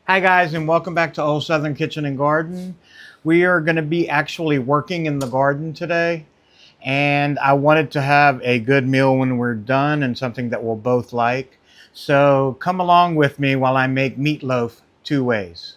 Hi guys, and welcome back to Old Southern Kitchen and Garden. We are going to be actually working in the garden today, and I wanted to have a good meal when we're done and something that we'll both like. So come along with me while I make meatloaf two ways.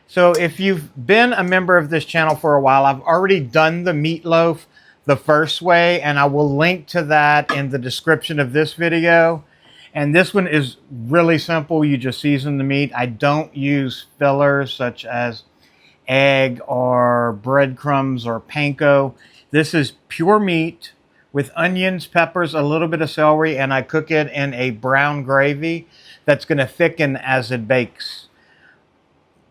So if you've been a member of this channel for a while, I've already done the meatloaf the first way, and I will link to that in the description of this video. And this one is really simple. You just season the meat. I don't use fillers such as egg or breadcrumbs or panko. This is pure meat with onions, peppers, a little bit of celery, and I cook it in a brown gravy that's going to thicken as it bakes.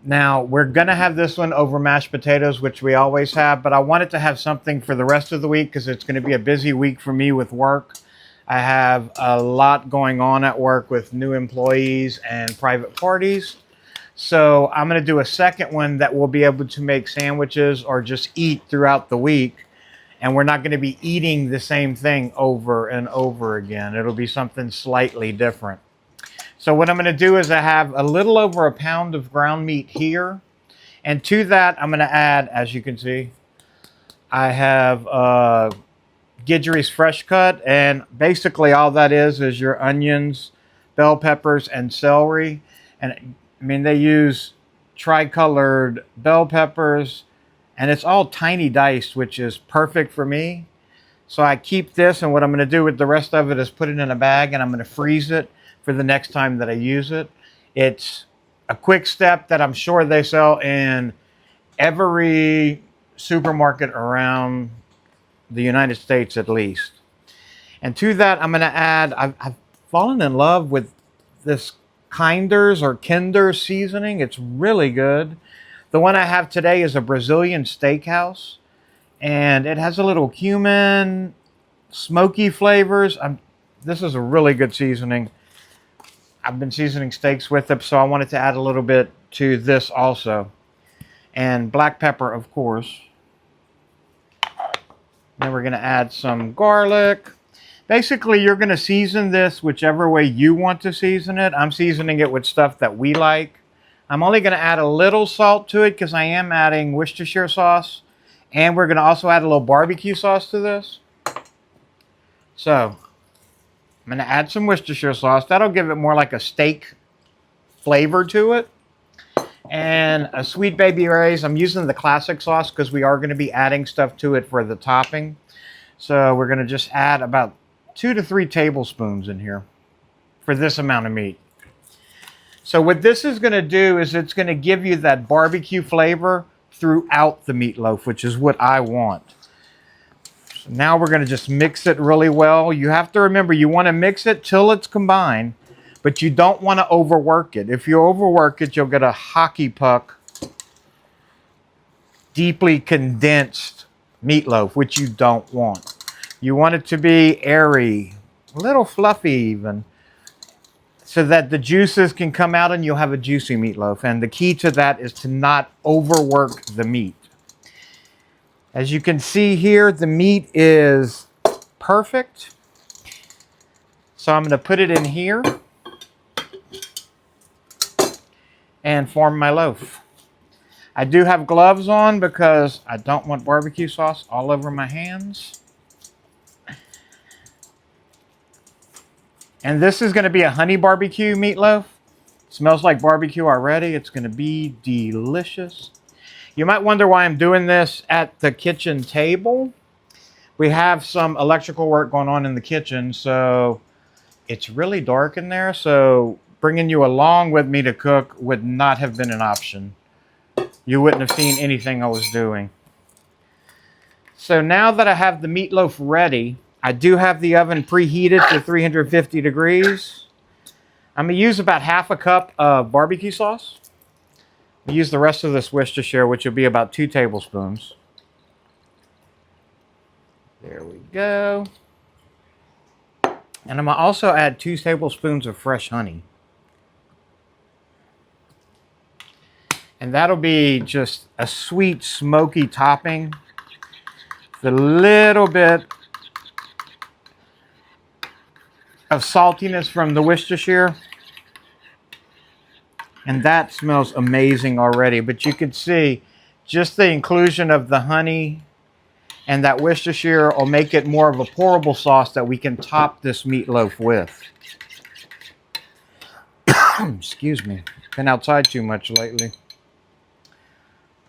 Now, we're going to have this one over mashed potatoes, which we always have, but I wanted to have something for the rest of the week because it's going to be a busy week for me with work. I have a lot going on at work with new employees and private parties. So I'm going to do a second one that we'll be able to make sandwiches or just eat throughout the week. And we're not going to be eating the same thing over and over again. It'll be something slightly different. So what I'm going to do is I have a little over a pound of ground meat here. And to that, I'm going to add, as you can see, I have Guidry's Fresh Cut. And basically all that is your onions, bell peppers, and celery. And I mean, they use tricolored bell peppers. And it's all tiny diced, which is perfect for me. So I keep this, and what I'm going to do with the rest of it is put it in a bag, and I'm going to freeze it for the next time that I use it. It's a quick step that I'm sure they sell in every supermarket around the United States at least. And to that, I'm going to add, I've fallen in love with this Kinder's or Kinder's seasoning. It's really good. The one I have today is a Brazilian steakhouse, and it has a little cumin, smoky flavors. This is a really good seasoning. I've been seasoning steaks with it, so I wanted to add a little bit to this also. And black pepper, of course. Then we're going to add some garlic. Basically, you're going to season this whichever way you want to season it. I'm seasoning it with stuff that we like. I'm only going to add a little salt to it because I am adding Worcestershire sauce. And we're going to also add a little barbecue sauce to this. So I'm going to add some Worcestershire sauce. That'll give it more like a steak flavor to it. And a Sweet Baby Ray's. I'm using the classic sauce because we are going to be adding stuff to it for the topping. So we're going to just add about 2 to 3 tablespoons in here for this amount of meat. So what this is going to do is it's going to give you that barbecue flavor throughout the meatloaf, which is what I want. So now we're going to just mix it really well. You have to remember, you want to mix it till it's combined, but you don't want to overwork it. If you overwork it, you'll get a hockey puck, deeply condensed meatloaf, which you don't want. You want it to be airy, a little fluffy even, so that the juices can come out and you'll have a juicy meatloaf. And the key to that is to not overwork the meat. As you can see here, the meat is perfect. So I'm going to put it in here and form my loaf. I do have gloves on because I don't want barbecue sauce all over my hands. And this is going to be a honey barbecue meatloaf. It smells like barbecue already. It's going to be delicious. You might wonder why I'm doing this at the kitchen table. We have some electrical work going on in the kitchen, so it's really dark in there. So bringing you along with me to cook would not have been an option. You wouldn't have seen anything I was doing. So now that I have the meatloaf ready, I do have the oven preheated to 350 degrees. I'm going to use about half a cup of barbecue sauce. I'll use the rest of this Worcestershire, which will be about 2 tablespoons. There we go. And I'm going to also add 2 tablespoons of fresh honey. And that'll be just a sweet, smoky topping. With a little bit of saltiness from the Worcestershire. And that smells amazing already. But you can see just the inclusion of the honey and that Worcestershire will make it more of a pourable sauce that we can top this meatloaf with. Excuse me. Been outside too much lately.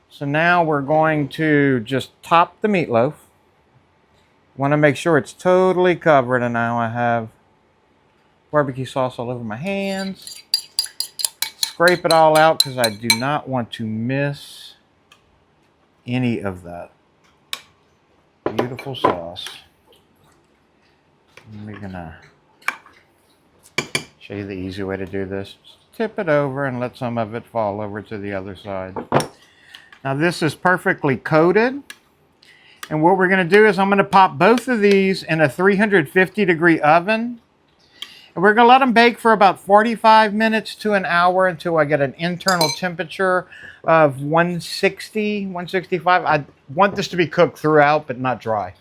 So now we're going to just top the meatloaf. Want to make sure it's totally covered, and now I have barbecue sauce all over my hands. Scrape it all out because I do not want to miss any of that beautiful sauce. We're gonna show you the easy way to do this. Just tip it over and let some of it fall over to the other side. Now this is perfectly coated. And what we're going to do is I'm going to pop both of these in a 350-degree oven. And we're going to let them bake for about 45 minutes to an hour until I get an internal temperature of 160, 165. I want this to be cooked throughout, but not dry.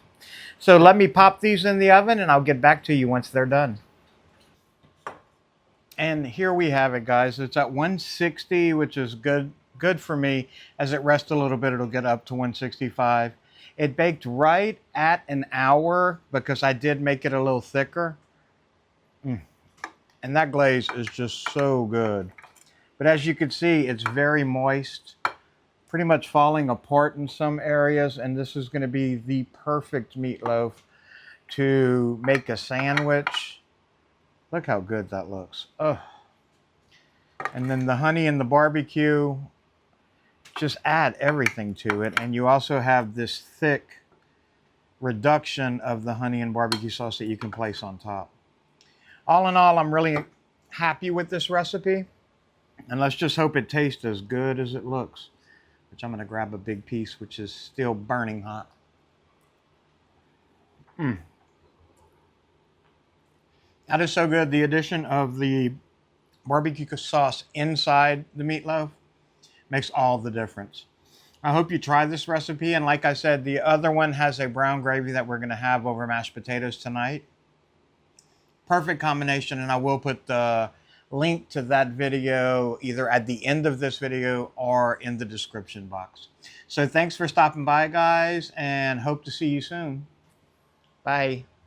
So let me pop these in the oven and I'll get back to you once they're done. And here we have it, guys. It's at 160, which is good for me. As it rests a little bit, it'll get up to 165. It baked right at an hour because I did make it a little thicker. And that glaze is just so good. But as you can see, it's very moist, pretty much falling apart in some areas. And this is going to be the perfect meatloaf to make a sandwich. Look how good that looks. Oh. And then the honey and the barbecue just add everything to it. And you also have this thick reduction of the honey and barbecue sauce that you can place on top. All in all, I'm really happy with this recipe. And let's just hope it tastes as good as it looks. Which I'm going to grab a big piece, which is still burning hot. That is so good. The addition of the barbecue sauce inside the meatloaf makes all the difference. I hope you try this recipe. And like I said, the other one has a brown gravy that we're going to have over mashed potatoes tonight. Perfect combination. And I will put the link to that video either at the end of this video or in the description box. So thanks for stopping by, guys, and hope to see you soon. Bye.